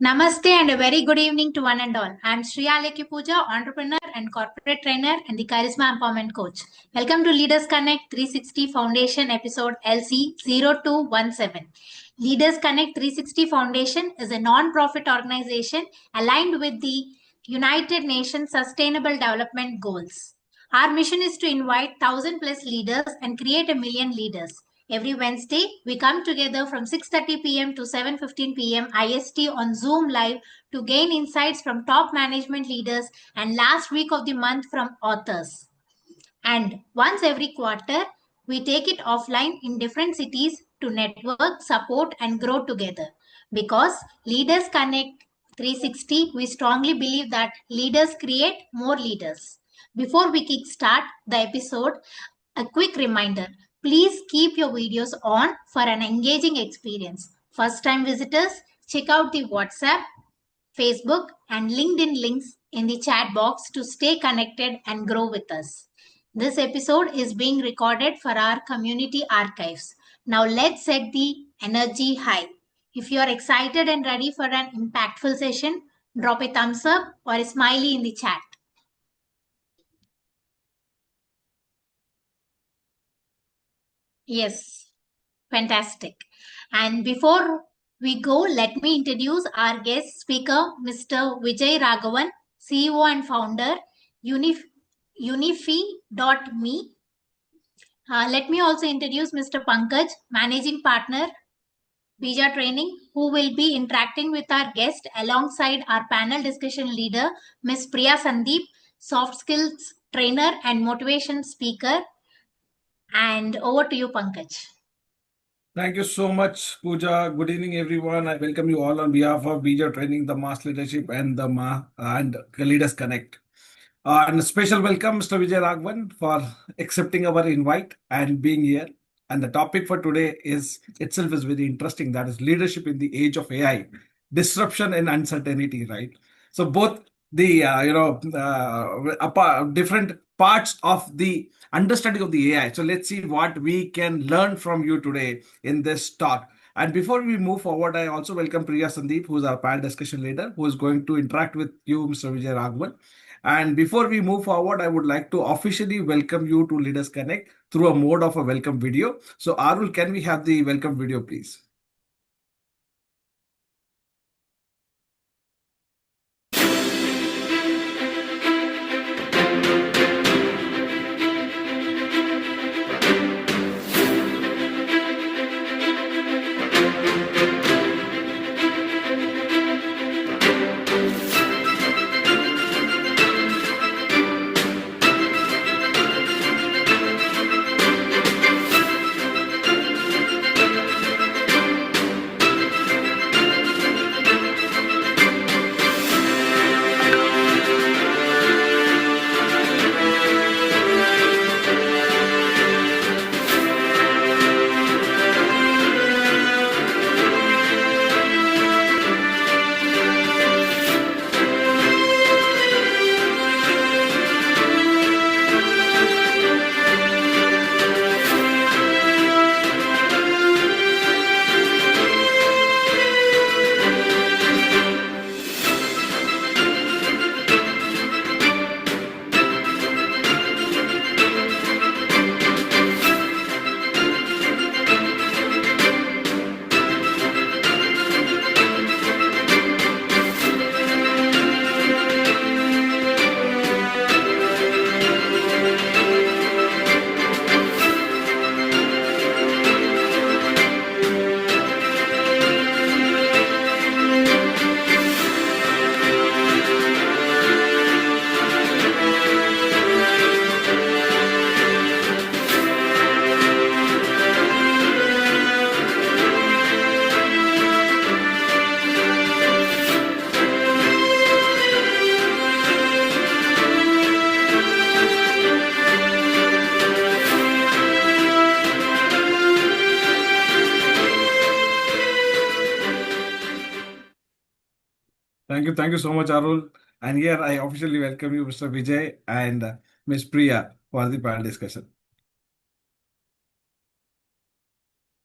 Namaste and a very good evening to one and all. I am Shriya Puja, entrepreneur and corporate trainer and the Charisma Empowerment Coach. Welcome to Leaders Connect 360 Foundation episode LC 0217. Leaders Connect 360 Foundation is a non-profit organization aligned with the United Nations Sustainable Development Goals. Our mission is to invite 1,000 plus leaders and create a million leaders. Every Wednesday, we come together from 6:30 p.m. to 7:15 p.m. IST on Zoom Live to gain insights from top management leaders and last week of the month from authors. And once every quarter, we take it offline in different cities to network, support, and grow together. Because Leaders Connect 360, we strongly believe that leaders create more leaders. Before we kickstart the episode, a quick reminder. Please keep your videos on for an engaging experience. First time visitors, check out the WhatsApp, Facebook, and LinkedIn links in the chat box to stay connected and grow with us. This episode is being recorded for our community archives. Now let's set the energy high. If you are excited and ready for an impactful session, drop a thumbs up or a smiley in the chat. Yes, fantastic. And before we go, let me introduce our guest speaker, Mr. Vijay Raghavan, CEO and founder, Uniffy.me. Let me also introduce Mr. Pankaj, managing partner, Bija Training, who will be interacting with our guest alongside our panel discussion leader, Ms. Priya Sandeep, soft skills trainer and motivation speaker. And over to you, Pankaj. Thank you so much, Pooja. Good evening, everyone. I welcome you all on behalf of Bija Training, the Mass Leadership, and and Leaders Connect. And a special welcome, Mr. Vijay Raghavan, for accepting our invite and being here. And the topic for today is itself is very interesting. That is leadership in the age of AI, disruption and uncertainty. Right. So both the different parts of the understanding of the AI. So let's see what we can learn from you today in this talk. And before we move forward, I also welcome Priya Sandeep, who is our panel discussion leader, who is going to interact with you, Mr. Vijay Raghavan. And before we move forward, I would like to officially welcome you to Leaders Connect through a mode of a welcome video. So Arul, can we have the welcome video, please? Thank you so much, Arul. And here I officially welcome you, Mr. Vijay and Miss Priya for the panel discussion.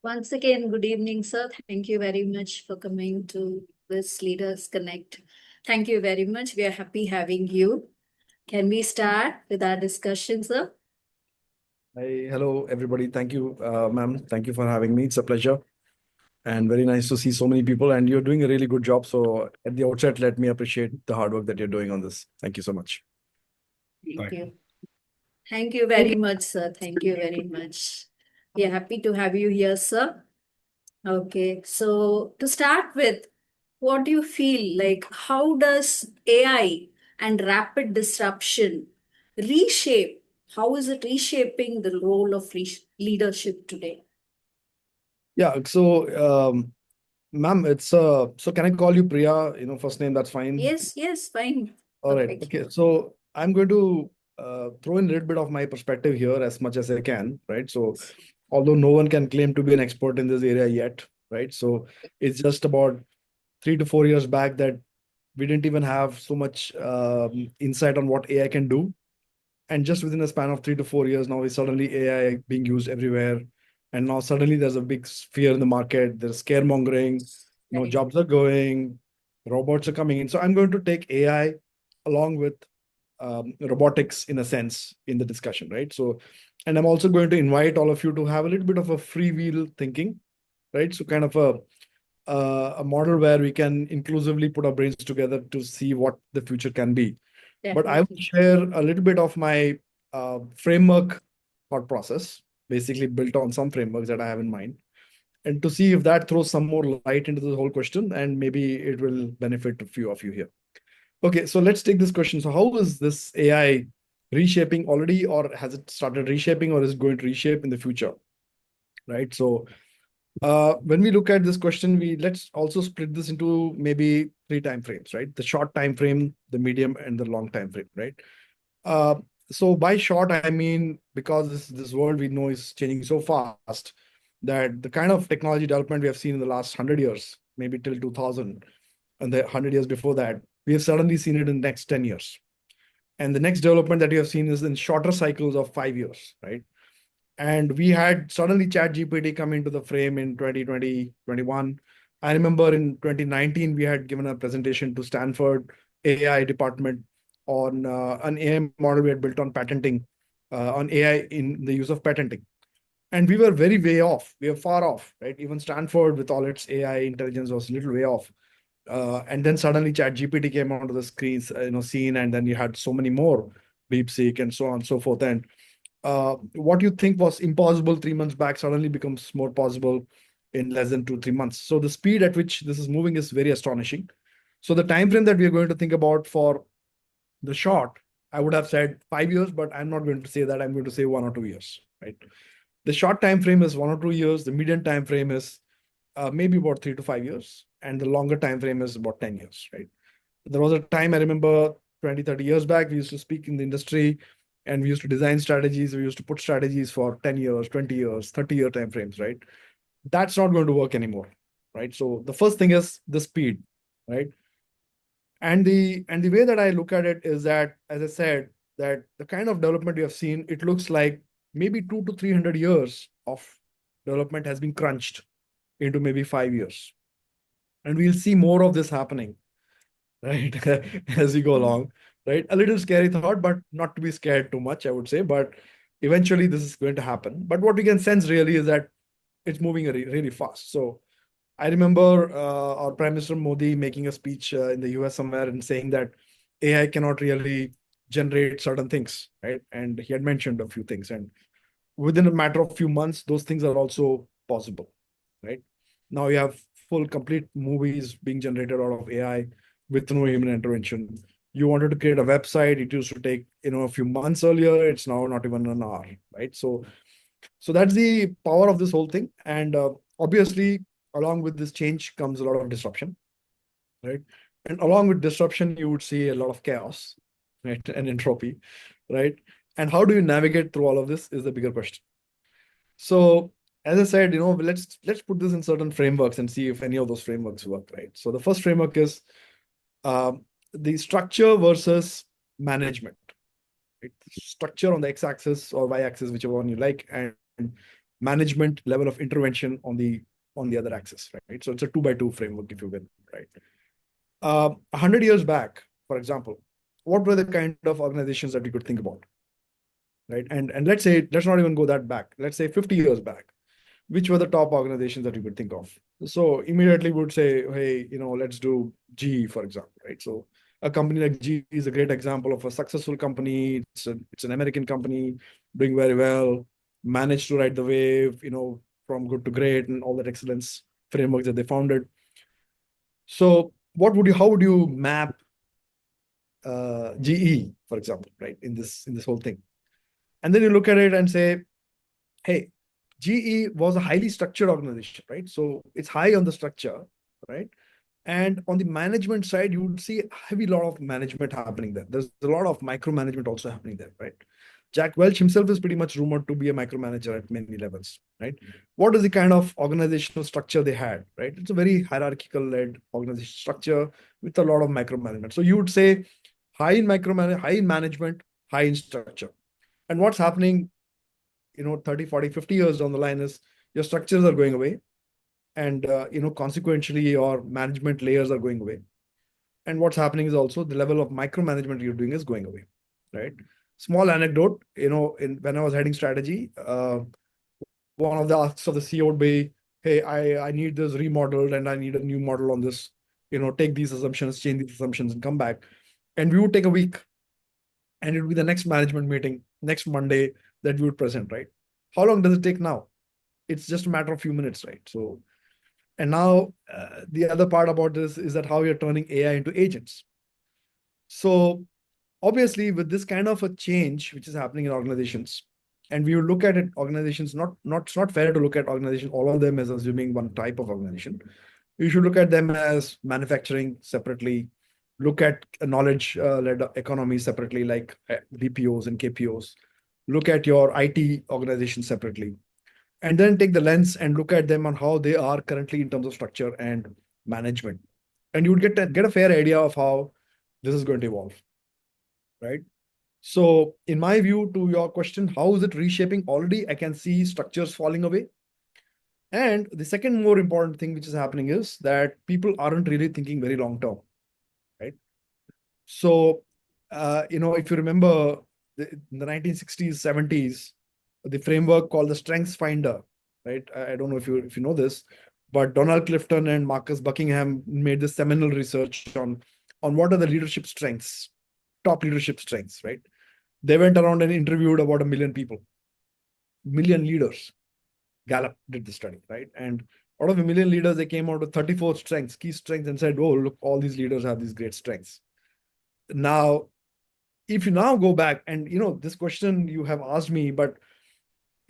Once again, good evening, sir. Thank you very much for coming to this Leaders Connect. Thank you very much. We are happy having you. Can we start with our discussion, sir? Hi, hello everybody. Thank you, ma'am. Thank you for having me. It's a pleasure and very nice to see so many people. And you're doing a really good job. So at the outset, let me appreciate the hard work that you're doing on this. Thank you so much. Thank you. Thank you very much, sir. Thank you very much. We are happy to have you here, sir. Okay, so to start with, what do you feel like? How does AI and rapid disruption reshape? How is it reshaping the role of leadership today? Yeah. So, ma'am, so can I call you Priya? First name, that's fine. Yes, fine. All right. Perfect. Okay. So I'm going to throw in a little bit of my perspective here as much as I can, right? So although no one can claim to be an expert in this area yet, right? So it's just about 3 to 4 years back that we didn't even have so much insight on what AI can do. And just within a span of 3 to 4 years, now is suddenly AI being used everywhere. And now suddenly there's a big fear in the market. There's scaremongering, Right. jobs are going, robots are coming in. So I'm going to take AI along with robotics in a sense in the discussion, right? So, and I'm also going to invite all of you to have a little bit of a freewheel thinking, right? So kind of a model where we can inclusively put our brains together to see what the future can be. But I will Definitely. share a little bit of my framework thought process, basically built on some frameworks that I have in mind, and to see if that throws some more light into the whole question, and maybe it will benefit a few of you here. Okay, so let's take this question. So how is this AI reshaping already, or has it started reshaping, or is it going to reshape in the future? Right. So when we look at this question, let's also split this into maybe 3 time frames, right? The short time frame, the medium, and the long time frame, right? Uh, so by short, I mean because this world we know is changing so fast that the kind of technology development we have seen in the last 100 years, maybe till 2000, and the 100 years before that, we have suddenly seen it in the next 10 years. And the next development that we have seen is in shorter cycles of 5 years, right? And we had suddenly chat gpt come into the frame in 2020 21. I remember in 2019 we had given a presentation to Stanford AI department on an AI model we had built on patenting, on AI in the use of patenting. And we were very way off. We were far off, right? Even Stanford with all its AI intelligence was a little way off. And then suddenly chat gpt came onto the screens, scene, and then you had so many more, DeepSeek and so on and so forth. And what you think was impossible 3 months back suddenly becomes more possible in less than 2 3 months. So the speed at which this is moving is very astonishing. So the time frame that we are going to think about for the short, I would have said 5 years, but I'm not going to say that. I'm going to say 1 or 2 years, right? The short time frame is 1 or 2 years. The medium time frame is maybe about 3 to 5 years, and the longer time frame is about 10 years, right? There was a time I remember 20 30 years back, we used to speak in the industry and we used to design strategies. We used to put strategies for 10 years, 20 years, 30-year time frames, right? That's not going to work anymore, right? So the first thing is the speed, right? And the way that I look at it is that, as I said, that the kind of development we have seen, it looks like maybe 2 to 300 years of development has been crunched into maybe 5 years. And we'll see more of this happening, right? As we go along, right? A little scary thought, but not to be scared too much, I would say. But eventually this is going to happen. But what we can sense really is that it's moving really fast. So I remember our Prime Minister Modi making a speech in the US somewhere and saying that AI cannot really generate certain things, right? And he had mentioned a few things. And within a matter of few months, those things are also possible, right? Now you have full complete movies being generated out of AI with no human intervention. You wanted to create a website, it used to take a few months earlier. It's now not even an hour, right? So that's the power of this whole thing. And obviously, along with this change comes a lot of disruption, right? And along with disruption, you would see a lot of chaos, right? And entropy, right? And how do you navigate through all of this is the bigger question. So as I said, let's put this in certain frameworks and see if any of those frameworks work, right? So the first framework is the structure versus management. Right? Structure on the x-axis or y-axis, whichever one you like, and management level of intervention on the other axis, right? So it's a 2x2 framework, if you will, right? 100 years back, for example, what were the kind of organizations that we could think about, right? And let's not even go that back. Let's say 50 years back, which were the top organizations that you could think of? So immediately we would say, hey, let's do GE, for example, right? So a company like GE is a great example of a successful company. It's an American company doing very well, managed to ride the wave, from good to great and all that excellence frameworks that they founded. So how would you map GE, for example, right, in this whole thing? And then you look at it and say, hey, GE was a highly structured organization, right? So it's high on the structure, right? And on the management side, you would see a heavy lot of management happening there. There's a lot of micromanagement also happening there, right? Jack Welch himself is pretty much rumored to be a micromanager at many levels, right? What is the kind of organizational structure they had, right? It's a very hierarchical-led organization structure with a lot of micromanagement. So you would say high in management, high in structure. And what's happening 30, 40, 50 years down the line is your structures are going away. And, consequently, your management layers are going away. And what's happening is also the level of micromanagement you're doing is going away, right? Small anecdote, when I was heading strategy, one of the asks of the CEO would be, hey, I need this remodeled and I need a new model on this, take these assumptions, change these assumptions and come back. And we would take a week and it would be the next management meeting, next Monday that we would present, right? How long does it take now? It's just a matter of few minutes, right? So, and now the other part about this is that how you're turning AI into agents. So obviously with this kind of a change, which is happening in organizations, and we will look at it, organizations, it's not fair to look at organizations, all of them as assuming one type of organization. You should look at them as manufacturing separately, look at a knowledge-led economy separately, like BPOs and KPOs, look at your IT organization separately, and then take the lens and look at them on how they are currently in terms of structure and management. And you would get a fair idea of how this is going to evolve, right? So in my view, to your question, how is it reshaping? Already, I can see structures falling away. And the second more important thing which is happening is that people aren't really thinking very long term, right? So, if you remember in the 1960s, 70s, the framework called the Strengths Finder, right? I don't know if you know this, but Donald Clifton and Marcus Buckingham made this seminal research on what are the leadership strengths, top leadership strengths, right? They went around and interviewed about 1 million people, million leaders. Gallup did the study, right? And out of 1 million leaders, they came out with 34 strengths, key strengths, and said, oh, look, all these leaders have these great strengths. Now, if you now go back and, this question you have asked me, but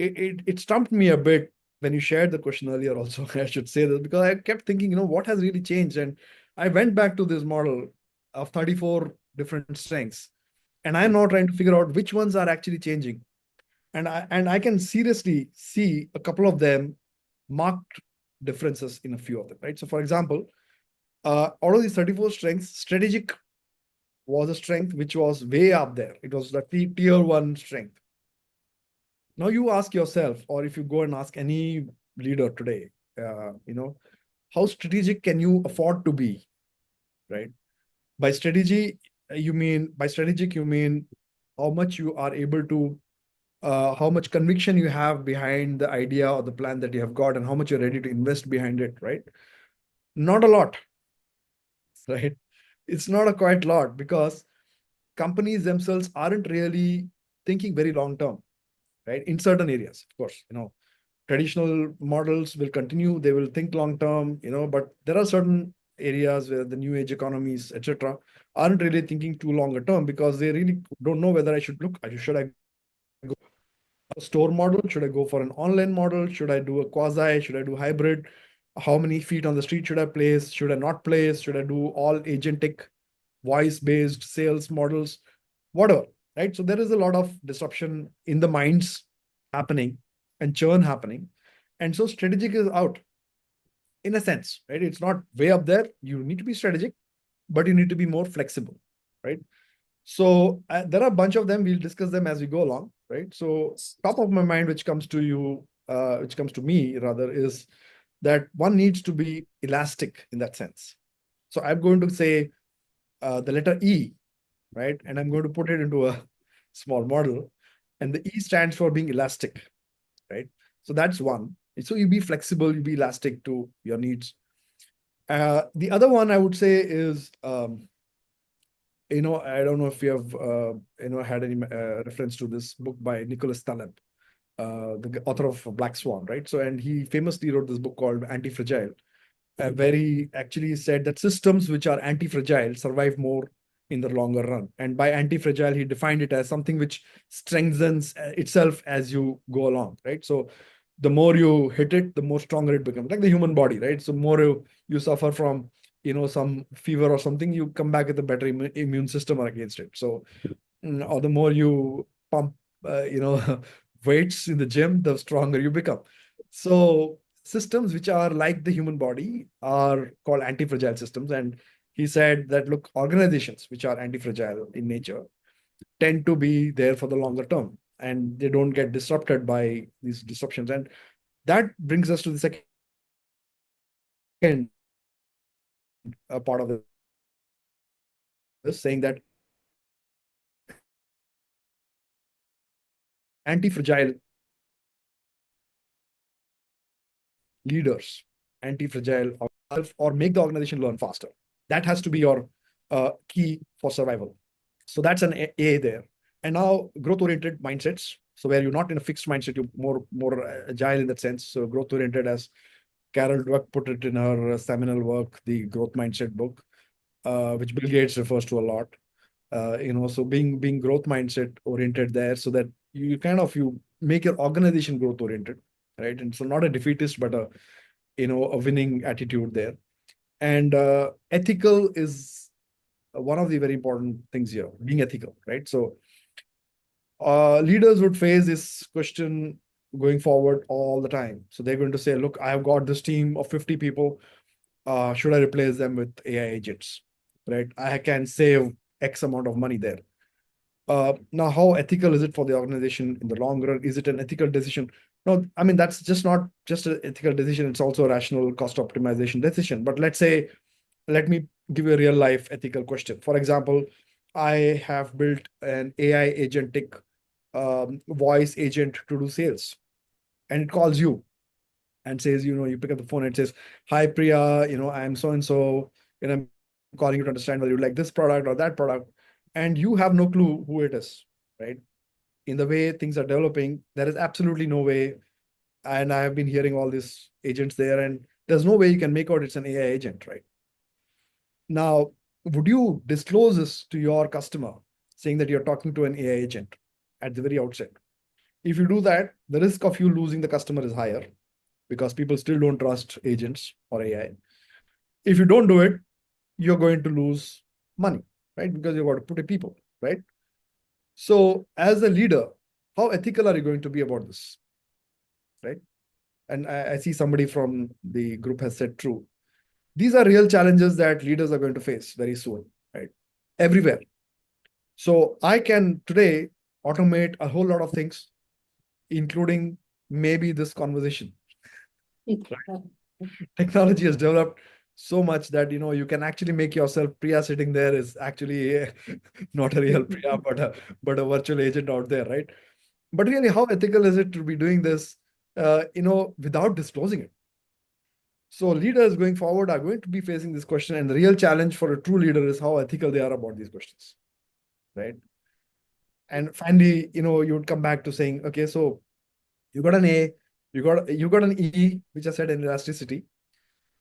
it stumped me a bit when you shared the question earlier also, I should say this, because I kept thinking, what has really changed? And I went back to this model of 34 different strengths, and I'm now trying to figure out which ones are actually changing. And I can seriously see a couple of them marked differences in a few of them, right? So for example, out of these 34 strengths, strategic was a strength which was way up there. It was the tier 1 strength. Now you ask yourself, or if you go and ask any leader today, how strategic can you afford to be, right? By strategic, you mean how much you are able to, how much conviction you have behind the idea or the plan that you have got, and how much you're ready to invest behind it, right? Not a lot, right? It's not a quite lot, because companies themselves aren't really thinking very long term, right? In certain areas, of course, traditional models will continue, they will think long term, but there are certain areas where the new age economies, etc., aren't really thinking too longer term, because they really don't know whether should I go a store model, should I go for an online model, should I do a quasi, should I do hybrid, how many feet on the street should I place, should I not place, should I do all agentic voice based sales models, whatever, right? So there is a lot of disruption in the minds happening and churn happening. And so strategic is out in a sense, right? It's not way up there. You need to be strategic, but you need to be more flexible, right? So there are a bunch of them. We'll discuss them as we go along, right? So top of my mind, which comes to you, which comes to me rather, is that one needs to be elastic in that sense. So I'm going to say the letter E, right? And I'm going to put it into a small model. And the E stands for being elastic, right? So that's one. So you be flexible, you be elastic to your needs. The other one I would say is, I don't know if you have, had any reference to this book by Nicholas Taleb, the author of Black Swan, right? So, and he famously wrote this book called Anti-Fragile, where he actually said that systems which are anti-fragile survive more in the longer run. And by anti-fragile, he defined it as something which strengthens itself as you go along, right? So the more you hit it, the more stronger it becomes, like the human body, right? So more you suffer from, some fever or something, you come back with a better immune system against it. So, or the more you pump, weights in the gym, the stronger you become. So systems which are like the human body are called anti-fragile systems. And he said that, look, organizations which are anti-fragile in nature tend to be there for the longer term, and they don't get disrupted by these disruptions. And that brings us to the second part of this, saying that anti-fragile leaders, anti-fragile or make the organization learn faster. That has to be your key for survival. So that's an A there. And now growth-oriented mindsets. So where you're not in a fixed mindset, you're more agile in that sense. So growth-oriented, as Carol Dweck put it in her seminal work, the Growth Mindset book, which Bill Gates refers to a lot. So being growth mindset oriented there, so that you make your organization growth oriented, right? And so not a defeatist, but a winning attitude there. And ethical is one of the very important things here, being ethical, right? So leaders would face this question going forward all the time. So they're going to say, look, I have got this team of 50 people. Should I replace them with AI agents, right? I can save X amount of money there. Now, how ethical is it for the organization in the long run? Is it an ethical decision? No, I mean, that's just not just an ethical decision. It's also a rational cost optimization decision. But let me give you a real life ethical question. For example, I have built an AI agentic voice agent to do sales, and it calls you and says, you pick up the phone and it says, hi, Priya, I'm so-and-so, and I'm calling you to understand whether you like this product or that product. And you have no clue who it is, right? In the way things are developing, there is absolutely no way. And I have been hearing all these agents there, and there's no way you can make out it's an AI agent, right? Now, would you disclose this to your customer, saying that you're talking to an AI agent at the very outset? If you do that, the risk of you losing the customer is higher, because people still don't trust agents or AI. If you don't do it, you're going to lose money, right? Because you've got to put in people, right? So as a leader, how ethical are you going to be about this, right? And I see somebody from the group has said true. These are real challenges that leaders are going to face very soon, right? Everywhere. So I can today automate a whole lot of things, including maybe this conversation. Right? Technology has developed so much that you can actually make yourself. Priya sitting there is actually not a real Priya, but a virtual agent out there, right? But really, how ethical is it to be doing this, without disclosing it? So leaders going forward are going to be facing this question, and the real challenge for a true leader is how ethical they are about these questions, right? And finally, you would come back to saying, okay, so you got an A, you got an E, which I said in elasticity,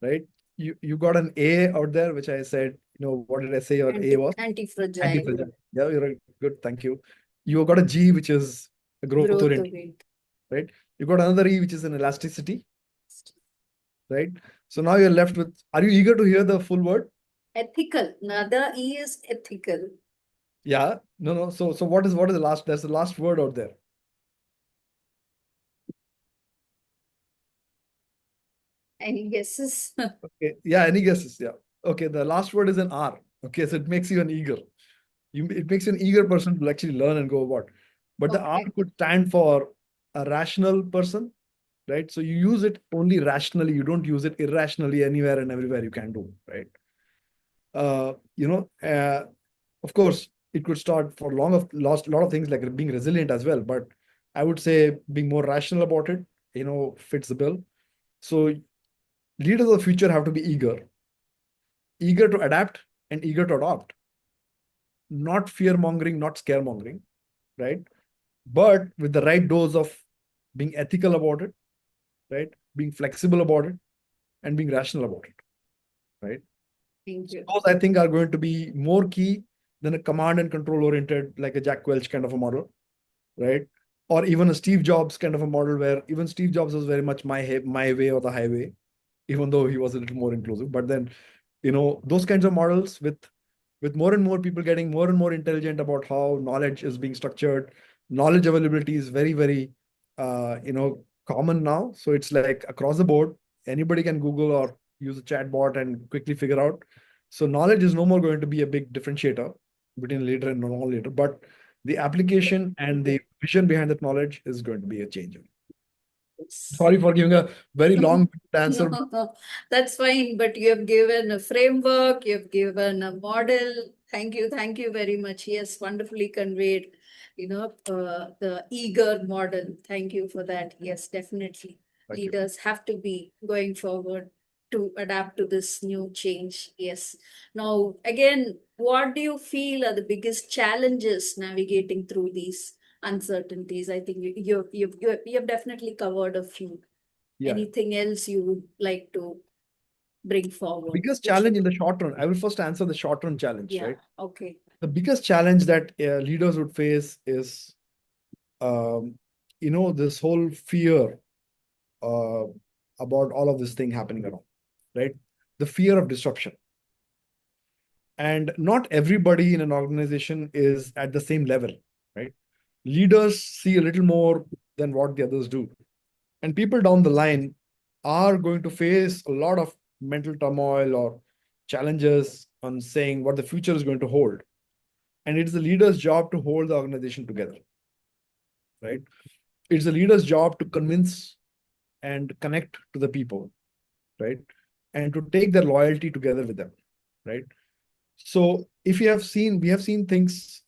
right? You got an A out there, which I said, what did I say your A was? Anti-fragile. Anti-fragile. Yeah, you're right. Good. Thank you. You got a G, which is a growth oriented, right? You got another E, which is an elasticity, right? So now you're left with, are you eager to hear the full word? Ethical. Another E is ethical. Yeah. No. So what is the last? There's the last word out there. Any guesses? Okay. Yeah. Any guesses? Yeah. Okay. The last word is an R. Okay, so it makes you an eager. It makes you an eager person to actually learn and go about. But the R Okay. could stand for a rational person, right? So you use it only rationally. You don't use it irrationally anywhere and everywhere you can do, right? You know, of course, it could start for lot of things like being resilient as well. But I would say being more rational about it, fits the bill. So leaders of the future have to be eager to adapt and eager to adopt, not fear mongering, not scaremongering, right? But with the right dose of being ethical about it, right? Being flexible about it and being rational about it, right? Thank you. Those I think are going to be more key than a command and control oriented, like a Jack Welch kind of a model, right? Or even a Steve Jobs kind of a model where even Steve Jobs was very much my way or the highway, even though he was a little more inclusive. But then, those kinds of models with more and more people getting more and more intelligent about how knowledge is being structured, knowledge availability is very, very, common now. So it's like across the board, anybody can Google or use a chat bot and quickly figure out. So knowledge is no more going to be a big differentiator between leader and non-leader, but the application and the vision behind that knowledge is going to be a changer. Sorry for giving a very long answer. No, that's fine. But you have given a framework, you have given a model. Thank you very much. Yes, wonderfully conveyed, the eager model. Thank you for that. Yes, definitely. Thank you. Leaders have to be going forward to adapt to this new change. Yes. Now, again, what do you feel are the biggest challenges navigating through these uncertainties? I think you have definitely covered a few. Yeah. Anything else you would like to bring forward? Biggest challenge in the short run, I will first answer the short run challenge, Yeah. right? Okay. The biggest challenge that leaders would face is, this whole fear uh, about all of this thing happening around, right? The fear of disruption. And not everybody in an organization is at the same level, right? Leaders see a little more than what the others do. And people down the line are going to face a lot of mental turmoil or challenges on saying what the future is going to hold. And it is the leader's job to hold the organization together, right? It's the leader's job to convince and connect to the people, right? And to take their loyalty together with them, right? So if you have seen, we have seen things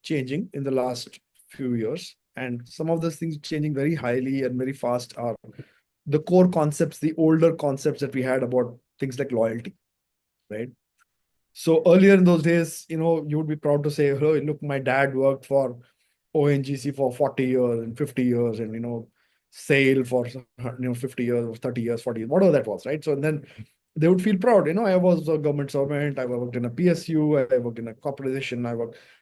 changing in the last few years, and some of those things changing very highly and very fast are the core concepts, the older concepts that we had about things like loyalty, right? So earlier in those days, you would be proud to say, "Oh, look, my dad worked for ONGC for 40 years and 50 years and, sail for, 50 years or 30 years, 40 years, whatever that was, right?" So and then they would feel proud, I was a government servant, I worked in a PSU, I worked in a corporation,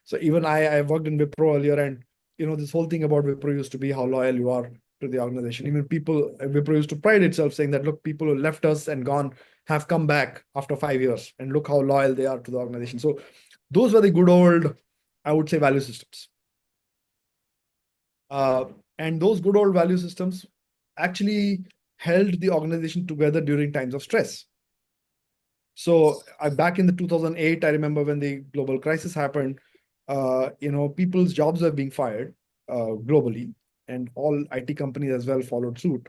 so even I worked in Wipro earlier, and, this whole thing about Wipro used to be how loyal you are to the organization. Even Wipro used to pride itself saying that, look, people who left us and gone have come back after 5 years, and look how loyal they are to the organization. So those were the good old, I would say, value systems. And those good old value systems actually held the organization together during times of stress. So back in the 2008, I remember when the global crisis happened, people's jobs were being fired globally, and all IT companies as well followed suit.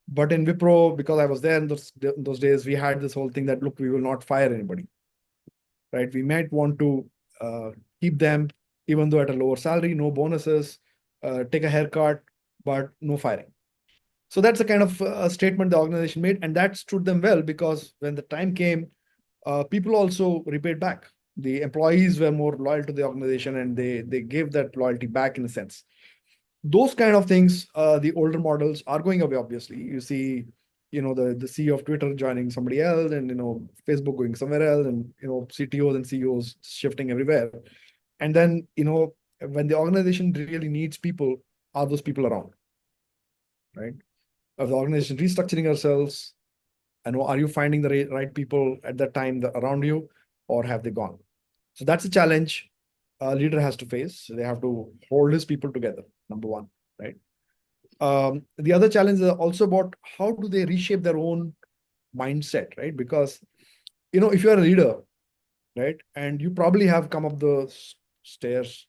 But in Wipro, because I was there in those days, we had this whole thing that, look, we will not fire anybody, right? We might want to keep them, even though at a lower salary, no bonuses, take a haircut, but no firing. So that's a kind of a statement the organization made, and that stood them well, because when the time came, people also repaid back. The employees were more loyal to the organization, and they gave that loyalty back in a sense. Those kind of things, the older models are going away. Obviously, you see, the CEO of Twitter joining somebody else, and Facebook going somewhere else, and CTOs and CEOs shifting everywhere. And then when the organization really needs people, are those people around, right? Of the organization restructuring ourselves, and are you finding the right people at that time around you, or have they gone? So that's a challenge a leader has to face. So they have to hold his people together, number one, right? The other challenge is also about how do they reshape their own mindset, right? Because, if you're a leader, right? And you probably have come up the stairs,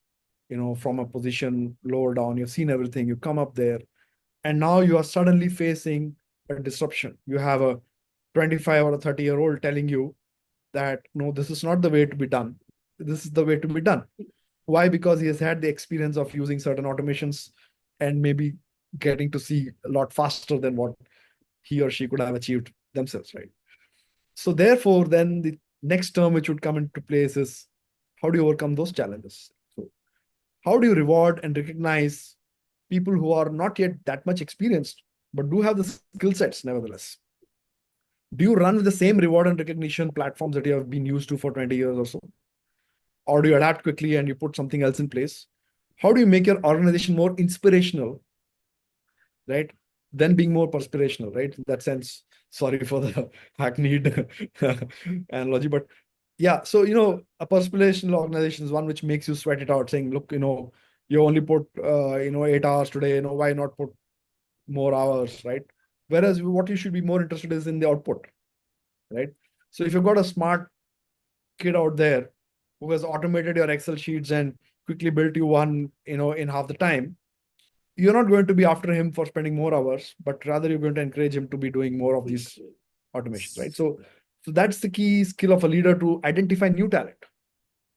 from a position lower down. You've seen everything. You come up there, and now you are suddenly facing a disruption. You have a 25 or a 30-year-old telling you that, no, this is not the way to be done. This is the way to be done. Why? Because he has had the experience of using certain automations and maybe getting to see a lot faster than what he or she could have achieved themselves, right? So therefore, then the next term which would come into place is, how do you overcome those challenges? So how do you reward and recognize people who are not yet that much experienced, but do have the skill sets nevertheless? Do you run with the same reward and recognition platforms that you have been used to for 20 years or so? Or do you adapt quickly and you put something else in place? How do you make your organization more inspirational, right? Then being more perspirational, right? In that sense, sorry for the hackneyed analogy, but yeah. So, a perspirational organization is one which makes you sweat it out, saying, look, you only put, 8 hours today, why not put more hours, right? Whereas what you should be more interested is in the output, right? So if you've got a smart kid out there who has automated your Excel sheets and quickly built you one, in half the time, you're not going to be after him for spending more hours, but rather you're going to encourage him to be doing more of these automations, right? So that's the key skill of a leader, to identify new talent,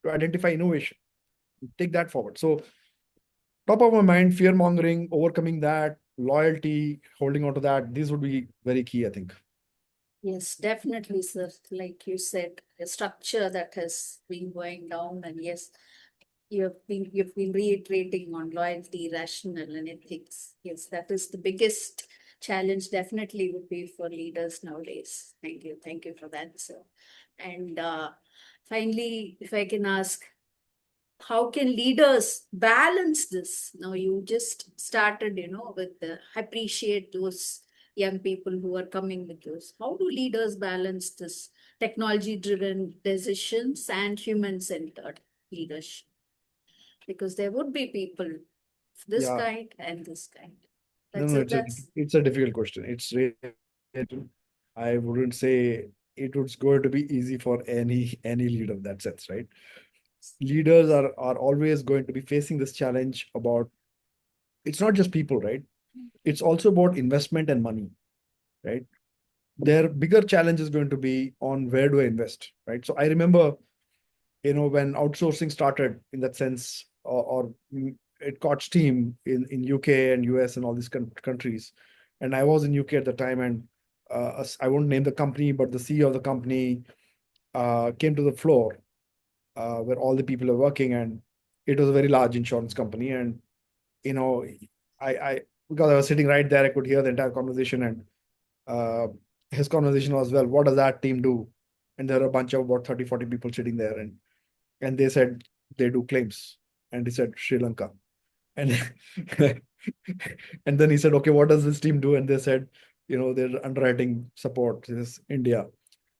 to identify innovation, take that forward. So top of my mind, fear mongering, overcoming that, loyalty, holding on to that, these would be very key, I think. Yes, definitely, sir. Like you said, the structure that has been going down, and yes, you've been reiterating on loyalty, rational, and ethics. Yes, that is the biggest challenge. Definitely would be for leaders nowadays. Thank you for that, sir. And finally, if I can ask, how can leaders balance this? Now, you just started, with appreciate those young people who are coming with us. How do leaders balance this technology-driven decisions and human-centered leadership? Because there would be people of this Yeah. kind and this kind. No, That's it's a difficult question. It's really, I wouldn't say it was going to be easy for any leader in that sense, right? Leaders are always going to be facing this challenge about, it's not just people, right? It's also about investment and money, right? Their bigger challenge is going to be on, where do I invest, right? So I remember, when outsourcing started in that sense, or it caught steam in UK and US and all these countries. And I was in UK at the time, and I won't name the company, but the CEO of the company came to the floor where all the people are working, and it was a very large insurance company. And you know, I because I was sitting right there, I could hear the entire conversation, and uh, his conversation was, well, what does that team do? And there are a bunch of about 30, 40 people sitting there, and they said they do claims, and he said Sri Lanka, and and then he said, okay, what does this team do? And they said, their underwriting support is India.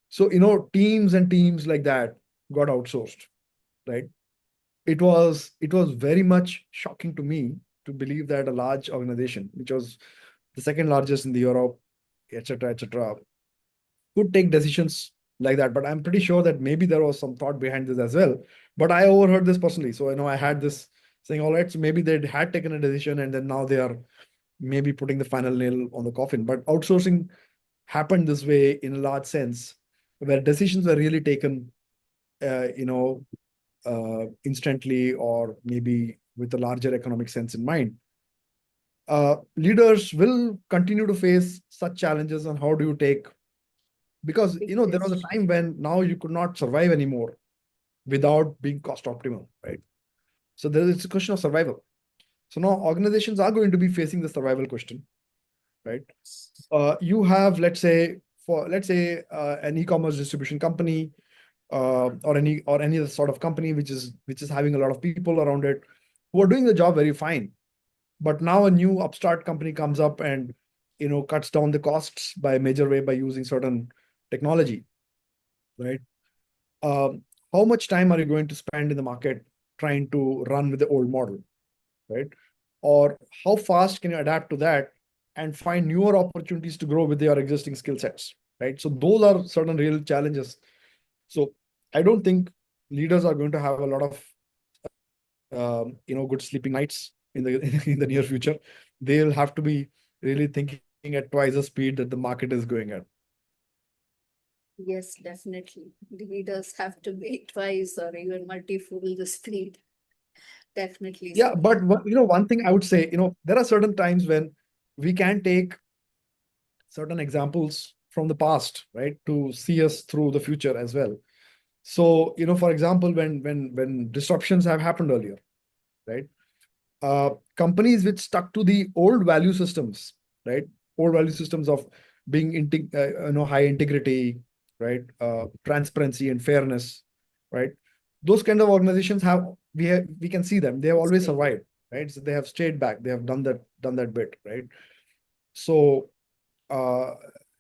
So teams and teams like that got outsourced, right? It was very much shocking to me to believe that a large organization, which was the second largest in the Europe, etc., could take decisions like that. But I'm pretty sure that maybe there was some thought behind this as well. But I overheard this personally. So I had this saying, all right, so maybe they had taken a decision, and then now they are maybe putting the final nail on the coffin. But outsourcing happened this way in a large sense, where decisions were really taken, instantly, or maybe with a larger economic sense in mind. Leaders will continue to face such challenges. And how do you take, because there was a time when now you could not survive anymore without being cost optimal, right? So there is a question of survival. So now organizations are going to be facing the survival question, right? You have, let's say an e-commerce distribution company, or any other sort of company which is having a lot of people around it who are doing the job very fine. But now a new upstart company comes up and cuts down the costs by a major way by using certain technology, right? How much time are you going to spend in the market trying to run with the old model, right? Or how fast can you adapt to that and find newer opportunities to grow with your existing skill sets, right? So those are certain real challenges. So I don't think leaders are going to have a lot of good sleeping nights in the in the near future. They'll have to be really thinking at twice the speed that the market is going at. Yes, definitely. The leaders have to be twice or even multifold the speed. Definitely. Yeah, but one thing I would say, there are certain times when we can take certain examples from the past, right, to see us through the future as well. So, for example, when disruptions have happened earlier, right, companies which stuck to the old value systems, right, old value systems of being high integrity, right, transparency and fairness, right, those kind of organizations we can see them. They have always survived, right? So they have stayed back. They have done that bit, right? So,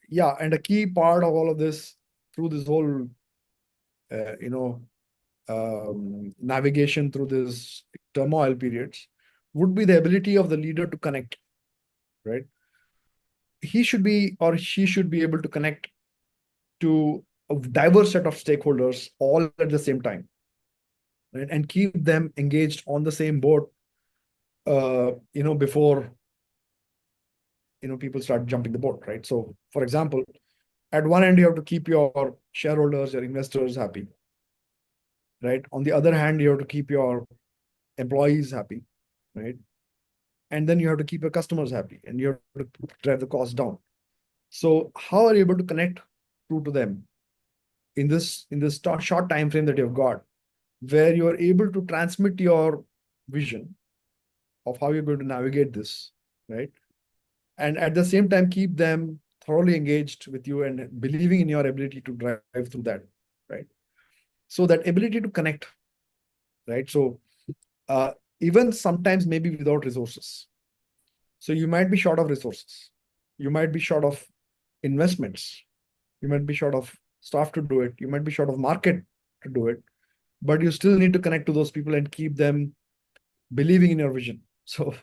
yeah, and a key part of all of this through this whole, navigation through this turmoil periods would be the ability of the leader to connect, right? He should be or she should be able to connect to a diverse set of stakeholders all at the same time, right? And keep them engaged on the same boat, before people start jumping the boat, right? So, for example, at one end, you have to keep your shareholders, your investors happy, right? On the other hand, you have to keep your employees happy, right? And then you have to keep your customers happy, and you have to drive the cost down. So how are you able to connect through to them in this short time frame that you've got, where you are able to transmit your vision of how you're going to navigate this, right? And at the same time, keep them thoroughly engaged with you and believing in your ability to drive through that, right? So that ability to connect, right? So even sometimes maybe without resources. So you might be short of resources. You might be short of investments. You might be short of staff to do it. You might be short of market to do it. But you still need to connect to those people and keep them believing in your vision. So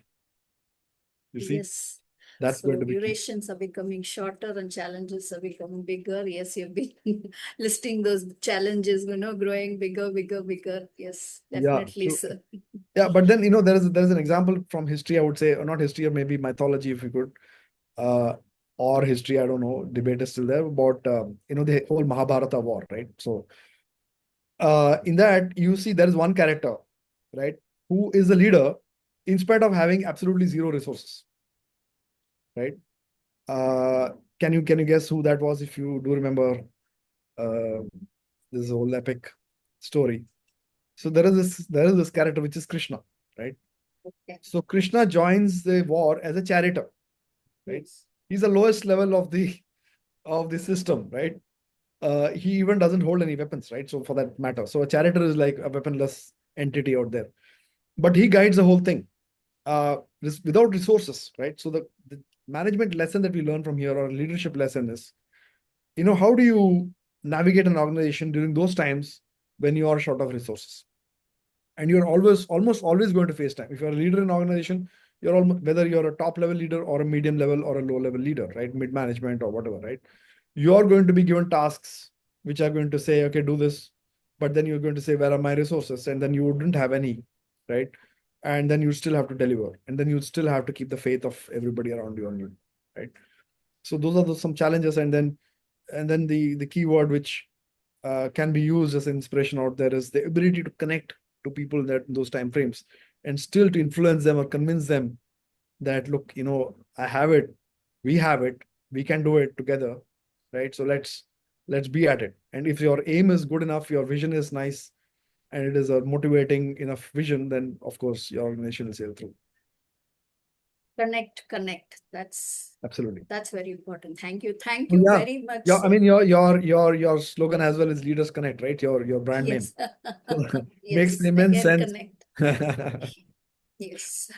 you see, yes. that's So going to be key. durations are becoming shorter and challenges are becoming bigger. Yes, you've been listing those challenges, growing bigger. Yes, definitely, so, sir. yeah, but then there's an example from history, I would say, or not history, or maybe mythology, if you could, or history, I don't know, debate is still there about the whole Mahabharata war, right? So in that you see there is one character, right, who is the leader in spite of having absolutely zero resources, right? Can you guess who that was, if you do remember uh, this whole epic story? So there is this character which is Krishna, right? Okay. So Krishna joins the war as a charioteer, right? Yes. He's the lowest level of the system, right? He even doesn't hold any weapons, right? So for that matter, so a charioteer is like a weaponless entity out there, but he guides the whole thing without resources, right? So the management lesson that we learn from here, or leadership lesson, is how do you navigate an organization during those times when you are short of resources, and you're almost always going to face time. If you're a leader in an organization, you're almost, whether you're a top level leader or a medium level or a low level leader, right, mid management or whatever, right, you're going to be given tasks which are going to say, okay, do this, but then you're going to say, where are my resources? And then you wouldn't have any, right? And then you still have to deliver, and then you still have to keep the faith of everybody around you on you, right? So those are some challenges. And then the key word which can be used as inspiration out there is the ability to connect to people in those time frames, and still to influence them or convince them that, look, I have it, we have it, we can do it together, right? So let's be at it. And if your aim is good enough, your vision is nice, and it is a motivating enough vision, then of course your organization will sail through. Connect. That's Absolutely. That's very important. Thank you very much. Yeah, I mean, your slogan as well is Leaders Connect, right? Your brand name. Yes, Makes immense again, sense. connect. Yes.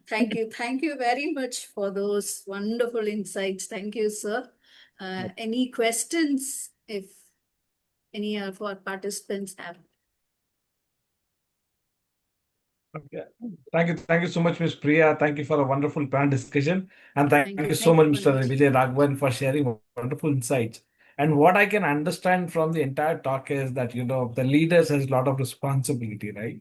Thank you very much for those wonderful insights. Thank you, sir. Any questions, if any of our participants have? Okay. Thank you so much, Ms. Priya. Thank you for a wonderful panel discussion. And thank you so much, Mr. Vijay Raghavan, for sharing wonderful insights. And what I can understand from the entire talk is that, the leaders has a lot of responsibility, right?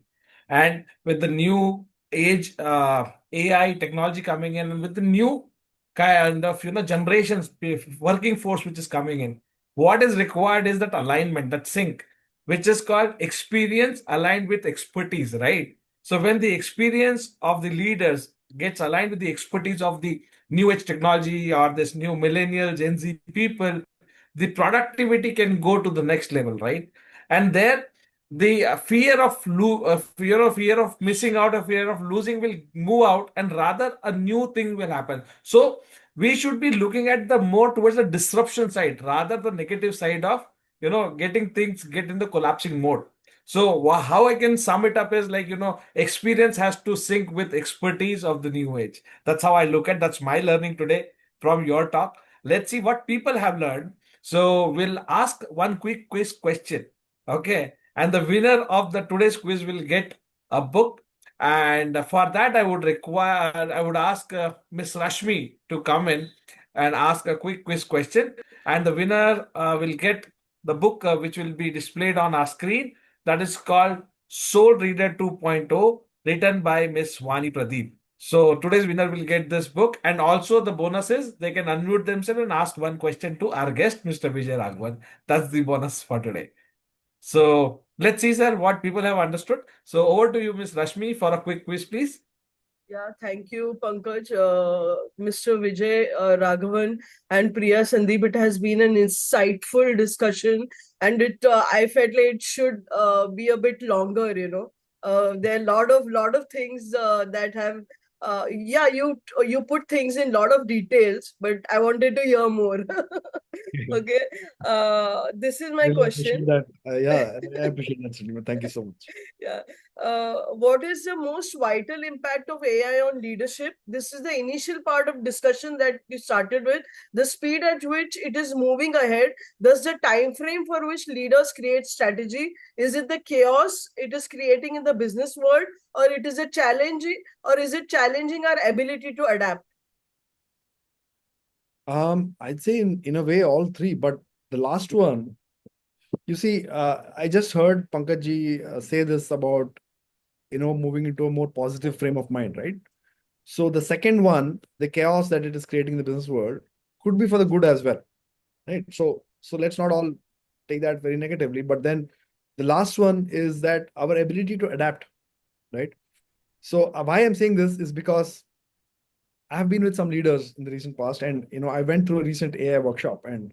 And with the new age, AI technology coming in, and with the new kind of, generations, working force which is coming in, what is required is that alignment, that sync, which is called experience aligned with expertise, right? So when the experience of the leaders gets aligned with the expertise of the new age technology or this new millennial Gen Z people, the productivity can go to the next level, right? And there, the fear of missing out, a fear of losing will move out, and rather a new thing will happen. So we should be looking at the more towards the disruption side rather the negative side of getting things get in the collapsing mode. So how I can sum it up is like, experience has to sync with expertise of the new age. That's how I look at. That's my learning today from your talk. Let's see what people have learned. So we'll ask one quick quiz question. Okay. And the winner of the today's quiz will get a book. And for that, I would ask Miss Rashmi to come in and ask a quick quiz question. And the winner will get the book which will be displayed on our screen. That is called Soul Reader 2.0, written by Miss Vani Pradeep. So today's winner will get this book, and also the bonus is they can unmute themselves and ask one question to our guest, Mr. Vijay Raghavan. That's the bonus for today. So let's see, sir, what people have understood. So over to you, Miss Rashmi, for a quick quiz, please. Yeah, thank you, Pankaj, Mr. Vijay, Raghavan, and Priya, Sandeep. It has been an insightful discussion, and I felt like it should be a bit longer. There are a lot of things that have. Yeah, you put things in a lot of details, but I wanted to hear more. Okay, this is my Really question. appreciate that. Yeah, I appreciate that, Sandeep. Thank you so much. Yeah. What is the most vital impact of AI on leadership? This is the initial part of discussion that we started with. The speed at which it is moving ahead. Thus, the time frame for which leaders create strategy. Is it the chaos it is creating in the business world, or it is a challenge, or is it challenging our ability to adapt? I'd say in a way all three, but the last one, you see, I just heard Pankaj ji say this about moving into a more positive frame of mind, right? So the second one, the chaos that it is creating in the business world, could be for the good as well, right? So let's not all take that very negatively. But then the last one is that our ability to adapt, right? So why I'm saying this is because I have been with some leaders in the recent past, and I went through a recent AI workshop, and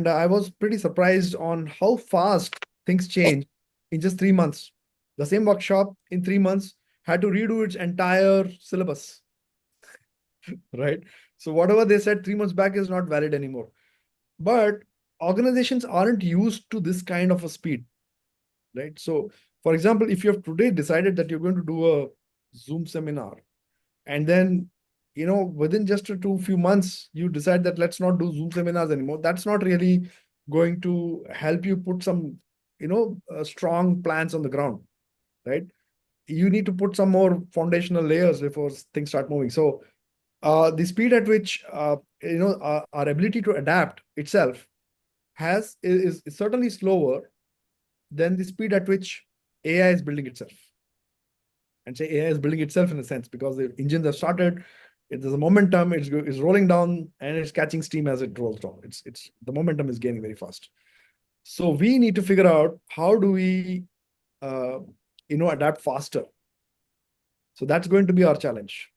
I was pretty surprised on how fast things change in just 3 months. The same workshop in 3 months had to redo its entire syllabus, right? So whatever they said 3 months back is not valid anymore. But organizations aren't used to this kind of a speed, right? So, for example, if you have today decided that you're going to do a Zoom seminar, and then within just a few months you decide that let's not do Zoom seminars anymore, that's not really going to help you put some strong plans on the ground, right? You need to put some more foundational layers before things start moving. So the speed at which our ability to adapt itself is certainly slower than the speed at which AI is building itself. And say AI is building itself in a sense because the engines have started. There's a momentum. It's rolling down and it's catching steam as it rolls down. It's the momentum is gaining very fast. So we need to figure out how do we adapt faster. So that's going to be our challenge.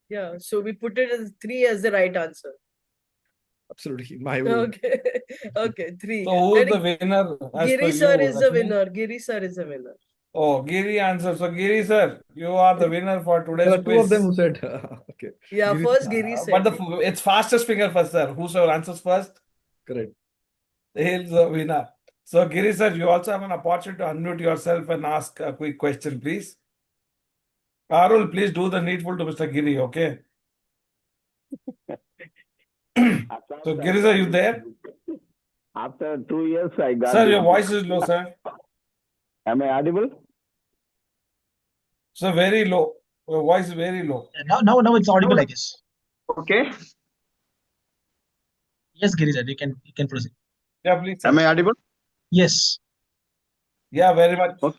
Yeah. So we put it as 3 as the right answer. Absolutely, my way. Okay. Okay, 3. So who's the winner as per Giri sir you, is the Rashmi? winner. Giri sir is the winner. Oh, Giri answer. So Giri sir, you are the winner for There today's are two of them who quiz. said, okay. Yeah, Giri- first Giri said. But it's fastest finger first, sir. Whosoever answers first, Correct. he's the winner. So Giri sir, you also have an opportunity to unmute yourself and ask a quick question, please. Arul, please do the needful to Mr. Giri, okay? So Giri sir, you there? After 2 years, I got. Sir, your voice is low, sir. Am I audible? So very low. Your voice is very low. Now it's audible, I guess. Okay. Yes, Giri sir, you can proceed. Yeah, please, Am sir. I audible? Yes. Yeah, very much. Okay.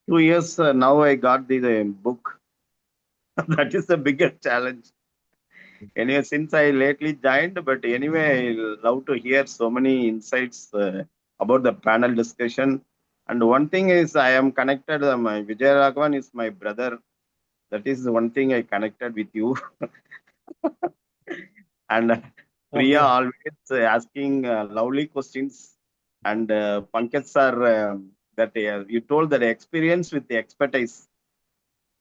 2 years now I got the book. That is the biggest challenge. Anyway, since I lately joined, but anyway, I love to hear so many insights about the panel discussion. And one thing is, I am connected. My Vijay Raghavan is my brother. That is one thing I connected with you. And Priya Okay. always asking lovely questions. And Pankaj sir, that you told that experience with the expertise.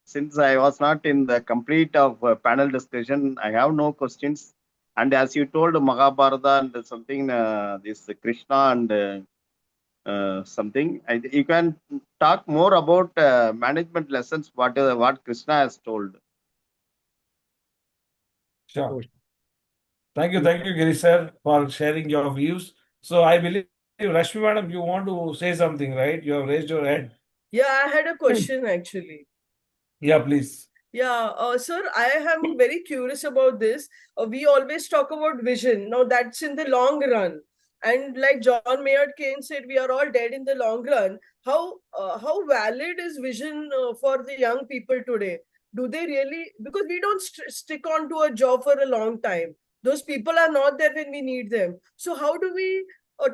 Since I was not in the complete of panel discussion, I have no questions. And as you told Mahabharata and something, this Krishna and something, you can talk more about management lessons. What Krishna has told. Sure. Oh, Thank you, Giri sir, for sharing your views. So I believe, Rashmi madam, you want to say something, right? You have raised your hand. Yeah, I had a question actually. Yeah, please. Yeah, sir, I am very curious about this. We always talk about vision. Now, that's in the long run. And like John Maynard Keynes said, we are all dead in the long run. How valid is vision for the young people today? Do they really? Because we don't stick on to a job for a long time. Those people are not there when we need them. So how do we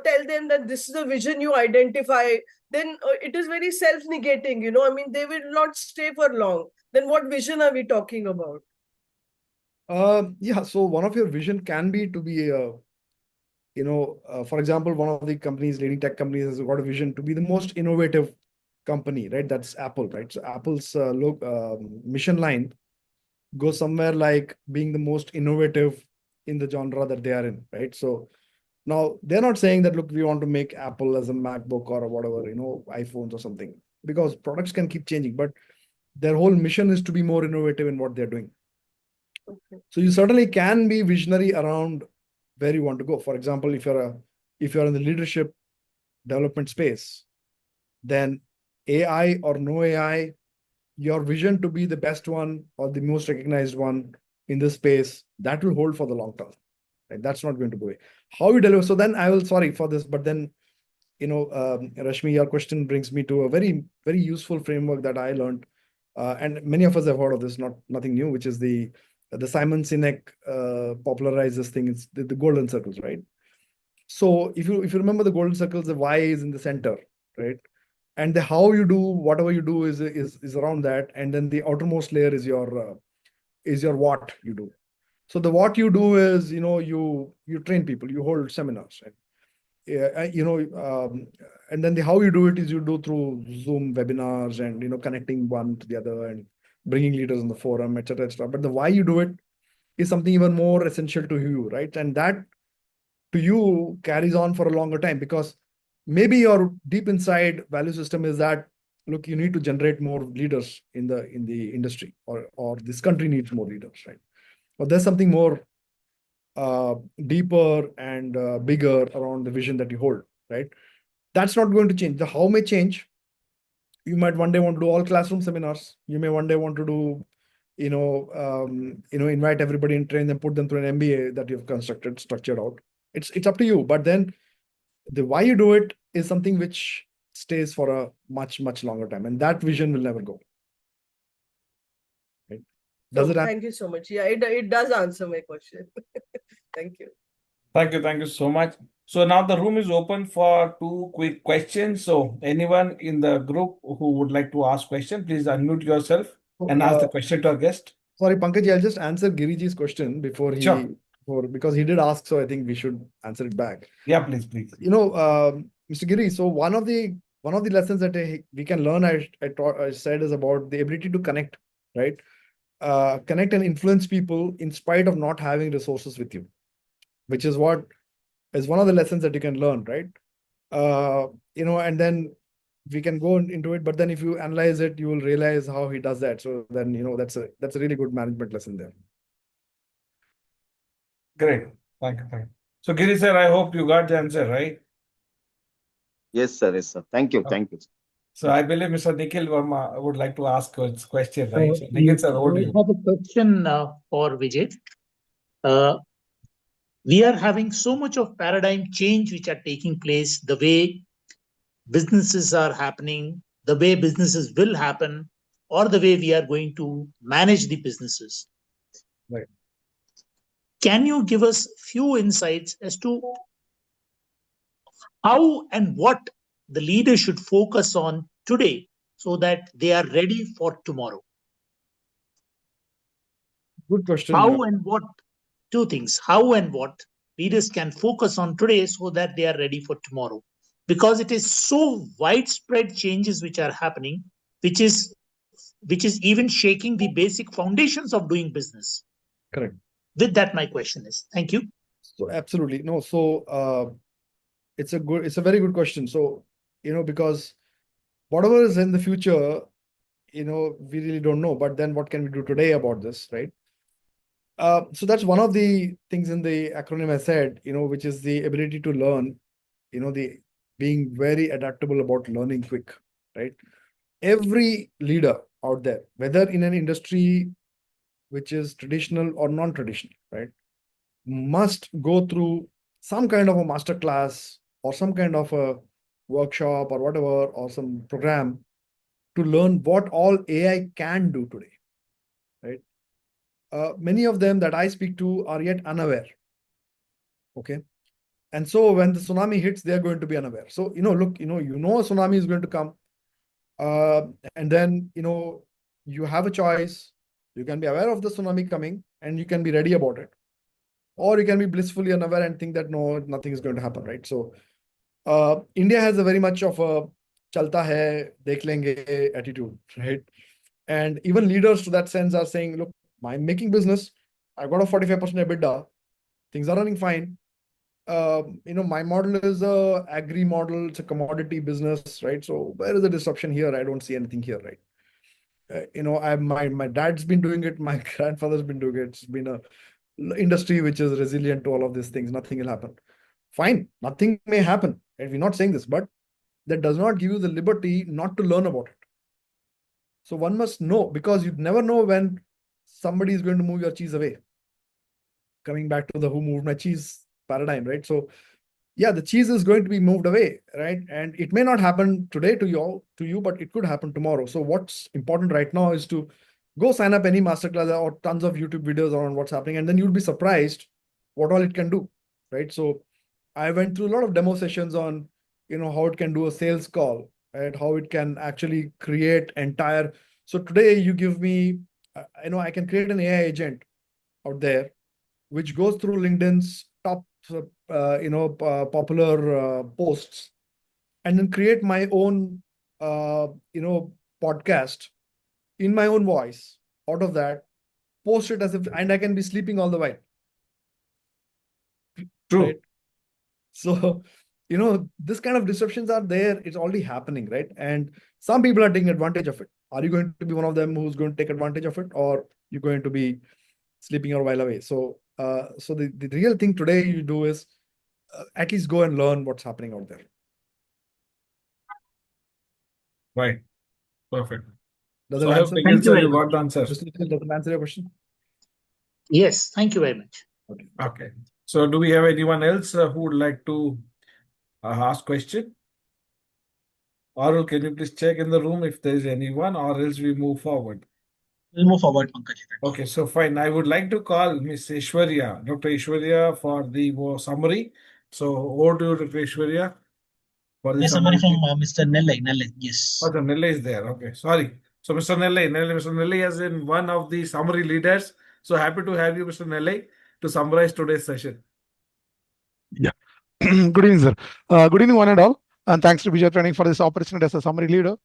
tell them that this is the vision you identify? Then it is very self-negating. I mean, they will not stay for long. Then what vision are we talking about? Yeah, so one of your vision can be to be for example, one of the companies, leading tech companies, has got a vision to be the most innovative company, right? That's Apple, right? So Apple's mission line goes somewhere like being the most innovative in the genre that they are in, right? So now they're not saying that, look, we want to make Apple as a MacBook or whatever, iPhones or something, because products can keep changing, but their whole mission is to be more innovative in what they're doing. Okay. So you certainly can be visionary around where you want to go. For example, if you're in the leadership development space, then AI or no AI, your vision to be the best one or the most recognized one in this space, that will hold for the long term. Right? That's not going to go away. How you deliver? So then I will, sorry for this, but then, Rashmi, your question brings me to a very, very useful framework that I learned. And many of us have heard of this, nothing new, which is the Simon Sinek popularized this thing. It's the golden circles, right? So if you remember the golden circles, the why is in the center, right? And the how you do whatever you do is around that, and then the outermost layer is your what you do. So the what you do is you train people, you hold seminars, right? Yeah, and then the how you do it is you do through Zoom webinars and connecting one to the other and bringing leaders on the forum, etc., etc. But the why you do it is something even more essential to you, right? And that to you carries on for a longer time, because maybe your deep inside value system is that, look, you need to generate more leaders in the industry, or this country needs more leaders, right? But there's something more deeper and bigger around the vision that you hold, right? That's not going to change. The how may change. You might one day want to do all classroom seminars. You may one day want to do, invite everybody and train them, put them through an MBA that you've structured out. It's up to you. But then the why you do it is something which stays for a much, much longer time. And that vision will never go. Right? Does it Thank you so much. Yeah, it does answer my question. Thank you. Thank you so much. So now the room is open for 2 quick questions. So anyone in the group who would like to ask question, please unmute yourself and ask the question to our guest. Sorry, Pankaj, I'll just answer Giriji's question Sure. because he did ask, so I think we should answer it back. Yeah, please. Mr. Giri, so one of the lessons that we can learn, I said, is about the ability to connect, right? Connect and influence people in spite of not having resources with you, which is one of the lessons that you can learn, right? And then we can go into it, but then if you analyze it, you will realize how he does that. So then, that's a really good management lesson there. Great. Thank you. So Giri sir, I hope you got the answer, right? Yes, sir. Yes, sir. Thank you. Thank you. So I believe Mr. Nikhil Verma would like to ask a question, right? So I Nikhil sir, over to you. have a question for Vijay. We are having so much of paradigm change which are taking place, the way businesses are happening, the way businesses will happen, or the way we are going to manage the businesses. Right. Can you give us few insights as to how and what the leader should focus on today so that they are ready for tomorrow? Good question. How and what, two things, how and what leaders can focus on today so that they are ready for tomorrow. Because it is so widespread changes which are happening, which is even shaking the basic foundations of doing business. Correct. With that, my question is, thank you. So absolutely. No, so it's a very good question. So, because whatever is in the future, we really don't know. But then what can we do today about this, right? So that's one of the things in the acronym I said, which is the ability to learn, the being very adaptable about learning quick, right? Every leader out there, whether in an industry which is traditional or non-traditional, right, must go through some kind of a master class or some kind of a workshop or whatever, or some program to learn what all AI can do today, right? Many of them that I speak to are yet unaware. Okay. And so when the tsunami hits, they're going to be unaware. So, look, a tsunami is going to come. And then, you have a choice. You can be aware of the tsunami coming and you can be ready about it. Or you can be blissfully unaware and think that no, nothing is going to happen, right? So India has a very much of a chalta hai, dekh lenge attitude, right? And even leaders to that sense are saying, look, I'm making business. I've got a 45% EBITDA. Things are running fine. My model is a agri model. It's a commodity business, right? So where is the disruption here? I don't see anything here, right? My dad's been doing it. My grandfather's been doing it. It's been a industry which is resilient to all of these things. Nothing will happen. Fine, nothing may happen. And we're not saying this, but that does not give you the liberty not to learn about it. So one must know, because you never know when somebody is going to move your cheese away. Coming back to the who moved my cheese paradigm, right? So yeah, the cheese is going to be moved away, right? And it may not happen today to you, but it could happen tomorrow. So what's important right now is to go sign up any masterclass or tons of YouTube videos on what's happening, and then you'll be surprised what all it can do, right? So I went through a lot of demo sessions on, how it can do a sales call, right? How it can actually create entire. So today you give me, I can create an AI agent out there, which goes through LinkedIn's top, popular posts, and then create my own, podcast in my own voice out of that, post it as if, and I can be sleeping all the while. True. Right? So, this kind of disruptions are there. It's already happening, right? And some people are taking advantage of it. Are you going to be one of them who's going to take advantage of it, or you're going to be sleeping your while away? So, the real thing today you do is at least go and learn what's happening out there. Right. Perfect. Does So it I hope answer? Nikhil sir, you got the answer. Does it answer your question? Yes, thank you very much. Okay. So do we have anyone else who would like to ask question? Or can you please check in the room if there is anyone, or else we move forward? We'll move forward, Pankaj. Okay, so fine. I would like to call Miss Ishwarya, Dr. Ishwarya, for the summary. So over to you, Dr. Ishwarya, for the Yes, summary summary. from Mr. Nellai, yes. Oh, the Nellai is there. Okay, sorry. So Mr. Mr. Nellai has been one of the summary leaders. So happy to have you, Mr. Nellai, to summarize today's session. Yeah. Good evening, sir. Good evening, one and all. And thanks to Bija Training for this opportunity as a summary leader.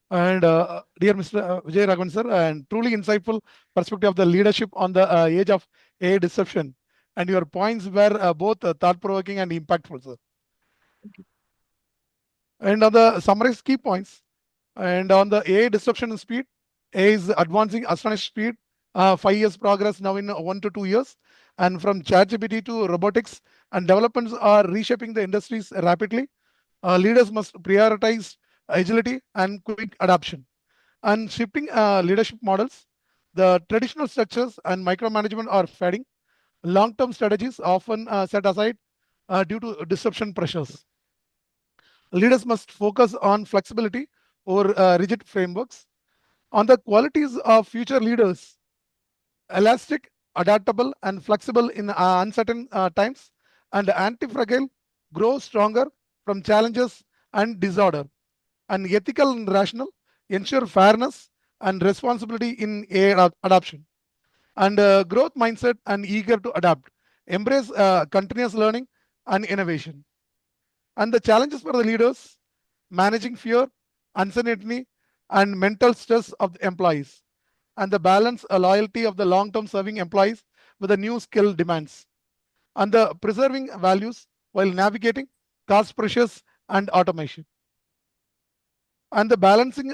And dear Mr. Vijay Raghavan, sir, and truly insightful perspective of the leadership on the age of AI disruption. And your points were both thought-provoking and impactful, sir. Thank you. And on the summarized key points, and on the AI disruption and speed, AI is advancing astonishing speed. 5 years progress now in 1 to 2 years. And from ChatGPT to robotics, and developments are reshaping the industries rapidly. Leaders must prioritize agility and quick adoption. And shifting leadership models, the traditional structures and micromanagement are fading. long-term strategies often set aside due to disruption pressures. Leaders must focus on flexibility over rigid frameworks. On the qualities of future leaders, elastic, adaptable, and flexible in uncertain times, and anti-fragile, grow stronger from challenges and disorder, and ethical and rational, ensure fairness and responsibility in adoption, and growth mindset and eager to adapt, embrace continuous learning and innovation. And the challenges for the leaders: managing fear, uncertainty, and mental stress of the employees, and the balance a loyalty of the long-term serving employees with the new skill demands, and the preserving values while navigating cost pressures and automation, and the balancing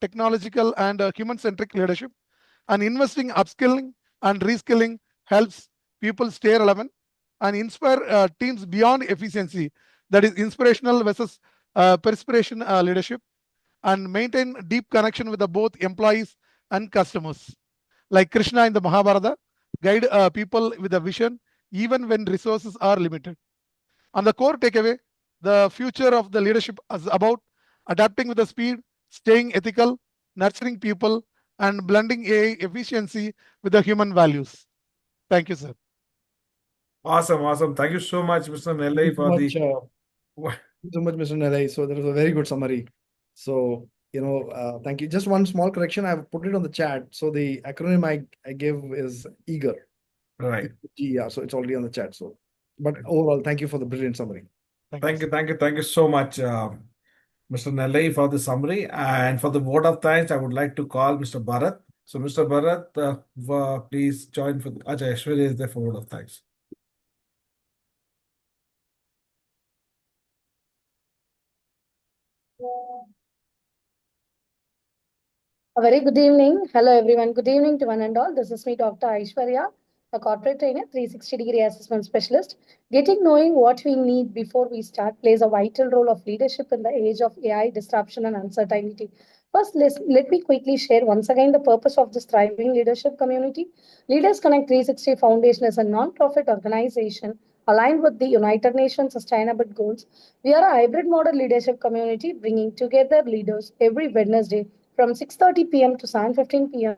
technological and human-centric leadership, and investing upskilling and reskilling helps people stay relevant and inspire teams beyond efficiency, that is inspirational versus perspiration leadership, and maintain deep connection with the both employees and customers. Like Krishna in the Mahabharata, guide people with a vision even when resources are limited. On the core takeaway, the future of the leadership is about adapting with the speed, staying ethical, nurturing people, and blending AI efficiency with the human values. Thank you, sir. Awesome. Thank you so much, Mr. Thank Nellai, you for the. so much, Mr. Nellai. So that was a very good summary. So, thank you. Just one small correction. I've put it on the chat. So the acronym I give is EAGER. Right. GER. So it's already on the chat. So, but overall, thank you for the brilliant summary. Thank you so much, Mr. Nellai, for the summary. And for the vote of thanks, I would like to call Mr. Bharat. So, Mr. Bharat, please join for Ajay Aishwarya is there for vote of thanks. A very good evening. Hello, everyone. Good evening to one and all. This is me, Dr. Aishwarya, a corporate trainer, 360-degree assessment specialist. Getting knowing what we need before we start plays a vital role of leadership in the age of AI disruption and uncertainty. First, let me quickly share once again the purpose of this thriving leadership community. Leaders Connect 360 Foundation is a non-profit organization aligned with the United Nations Sustainable Goals. We are a hybrid model leadership community bringing together leaders every Wednesday from 6:30 p.m. to 7:15 p.m.,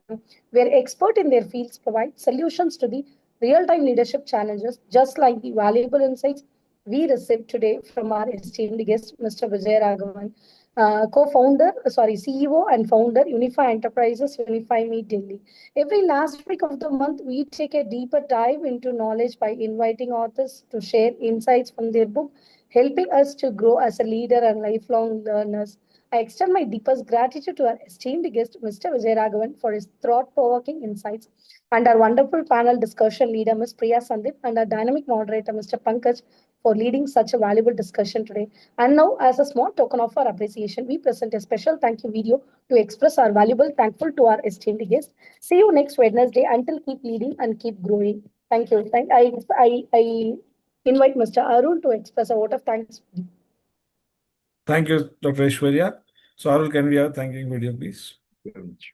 where experts in their fields provide solutions to the real-time leadership challenges, just like the valuable insights we received today from our esteemed guest, Mr. Vijay Raghavan, CEO and founder, Uniffy Enterprises, Uniffy Me Delhi. Every last week of the month, we take a deeper dive into knowledge by inviting authors to share insights from their book, helping us to grow as a leader and lifelong learners. I extend my deepest gratitude to our esteemed guest, Mr. Vijay Raghavan, for his thought-provoking insights, and our wonderful panel discussion leader, Ms. Priya Sandeep, and our dynamic moderator, Mr. Pankaj, for leading such a valuable discussion today. And now, as a small token of our appreciation, we present a special thank you video to express our valuable thankful to our esteemed guest. See you next Wednesday. Until keep leading and keep growing. Thank you. I invite Mr. Arul to express a vote of thanks. Thank you, Dr. Aishwarya. So, Arul, can we have a thanking video, please? Thank you very much.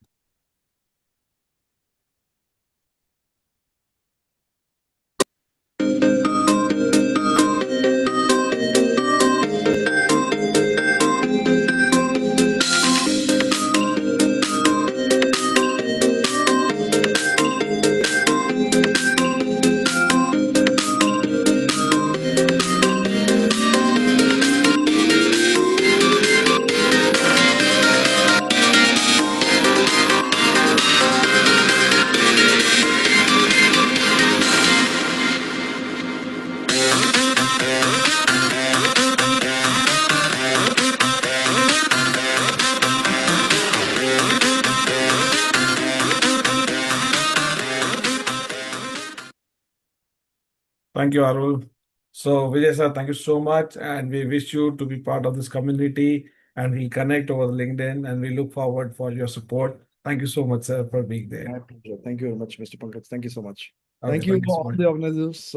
Thank you, Arul. So, Vijay sir, thank you so much. And we wish you to be part of this community. And we'll connect over LinkedIn and we look forward for your support. Thank you so much, sir, for being there. My pleasure. Thank you very much, Mr. Pankaj. Thank you so much. Okay, Thank you thank you for so all much. the organizers,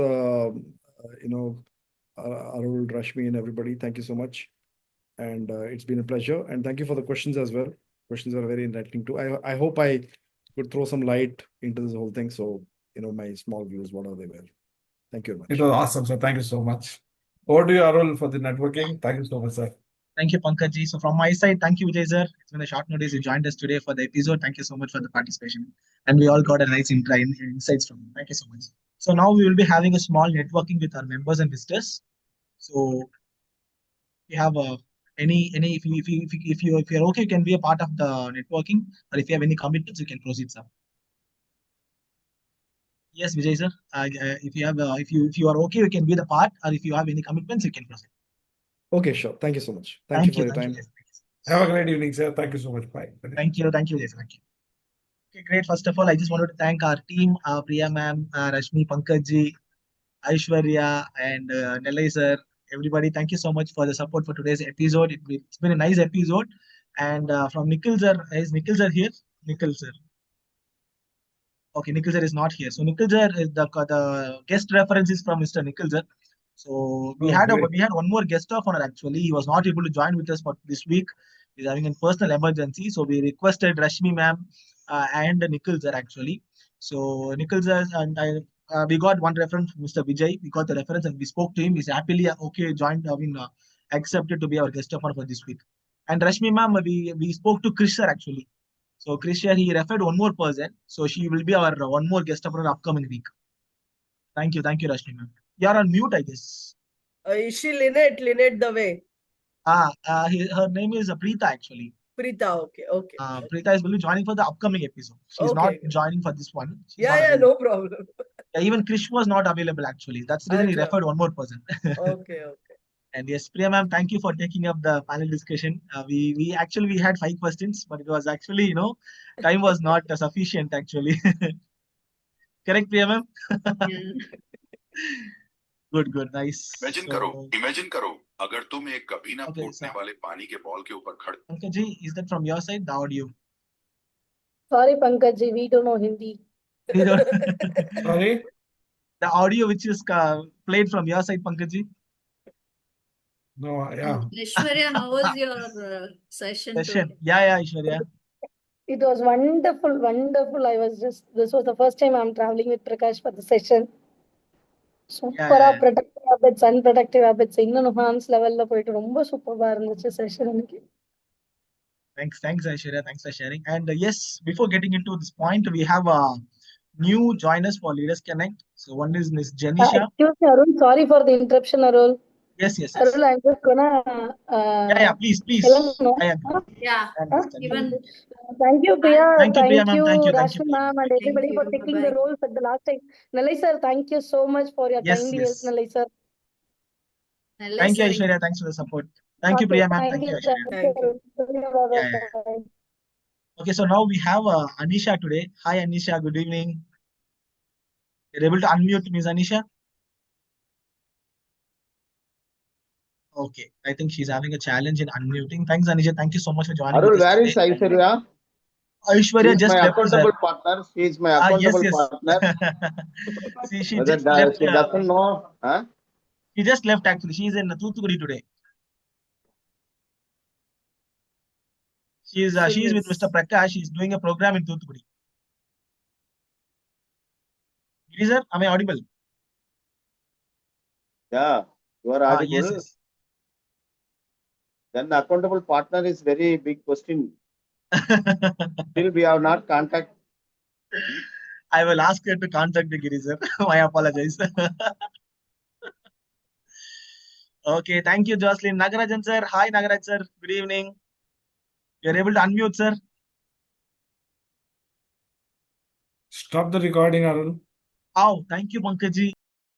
Arul, Rashmi, and everybody. Thank you so much. And it's been a pleasure. And thank you for the questions as well. Questions are very enlightening too. I hope I could throw some light into this whole thing. So my small views, whatever they were. Thank you very much. It was awesome, sir. Thank you so much. Over to you, Arul, for the networking. Thank you so much, sir. Thank you, Pankaj. So from my side, thank you, Vijay, sir. It's been a short notice. You joined us today for the episode. Thank you so much for the participation. And we all got a nice insights from you. Thank you so much. So now we will be having a small networking with our members and visitors. So if you have if you're okay, you can be a part of the networking. Or if you have any commitments, you can proceed, sir. Yes, Vijay, sir. If you are okay, you can be the part. Or if you have any commitments, you can proceed. Okay, sure. Thank you so much. Thank you for your time. Have a great evening, sir. Thank you so much. Bye. Thank you, Vijay. Thank you. Okay, great. First of all, I just wanted to thank our team, Priya ma'am, Rashmi, Pankaj, Aishwarya, and Nellai sir. Everybody, thank you so much for the support for today's episode. It's been a nice episode. And from Nikhil sir, is Nikhil sir here? Nikhil sir. Okay, Nikhil sir is not here. So Nikhil sir is the guest reference is from Mr. Nikhil sir. So we had one more guest of honor actually. He was not able to join with us for this week. He's having a personal emergency. So we requested Rashmi ma'am and Nikhil sir actually. So Nikhil sir and we got one reference from Mr. Vijay. We got the reference and we spoke to him. He's happily joined. Accepted to be our guest of honor for this week. And Rashmi ma'am, we spoke to Krish sir actually. So Krish sir, he referred one more person. So she will be our one more guest of honor upcoming week. Thank you, Rashmi ma'am. You're on mute, I guess. Is she Lynette Dave? Her name is Preeta actually. Preeta, okay. Preeta is will be joining for the upcoming episode. She's not joining for this one. No problem. Even Krish was not available actually. That's the reason he referred one more person. Okay. And yes, Priya ma'am, thank you for taking up the panel discussion. We had 5 questions, but it was actually time was not sufficient actually. Correct, Priya ma'am? Good, nice. Imagine karo, अगर तुम एक कभी ना फूटने वाले पानी के ball के ऊपर खड़े. Pankaj ji, is that from your side, the audio? Sorry, Pankaj ji, we don't know Hindi. Sorry? The audio which is played from your side, Pankaj ji? No, yeah. Aishwarya, how was your session? Yeah, Aishwarya. It was wonderful. This was the first time I'm traveling with Prakash for the session. Super protective habits, unprotective habits, enhanced level of it. Super session. Thanks, Aishwarya. Thanks for sharing. And yes, before getting into this point, we have a new joiners for Leaders Connect. So one is Miss Janisha. Excuse me, Arul. Sorry for the interruption, Arul. Yes. Arul, I'm just gonna. Please. Even. Thank you, Priya. Thank you, Priya ma'am. Thank you, Rashmi ma'am, and everybody for taking the roles at the last time. Nellai sir, thank you so much for your kindly help, Nellai sir. Thank you, Aishwarya. Thanks for the support. Thank you, Priya ma'am. Thank you, Aishwarya. Okay, so now we have Anisha today. Hi, Anisha. Good evening. You're able to unmute, Ms. Anisha? Okay, I think she's having a challenge in unmuting. Thanks, Anisha. Thank you so much for joining. Arul, where is Aishwarya? Aishwarya just left. She is my accountable partner. See, she just left. She doesn't know. Huh? She just left actually. She is in Thuthukudi today. She is with Mr. Prakash. She's doing a program in Thuthukudi. Sir, am I audible? Yeah, you are audible. Yes. Then the accountable partner is very big question. Still, we have not contacted. I will ask her to contact the Giri sir. I apologize. Okay, thank you, Jocelyn. Nagarajan sir. Hi, Nagaraj sir. Good evening. You're able to unmute, sir. Stop the recording, Arul. Oh, thank you, Pankaj ji.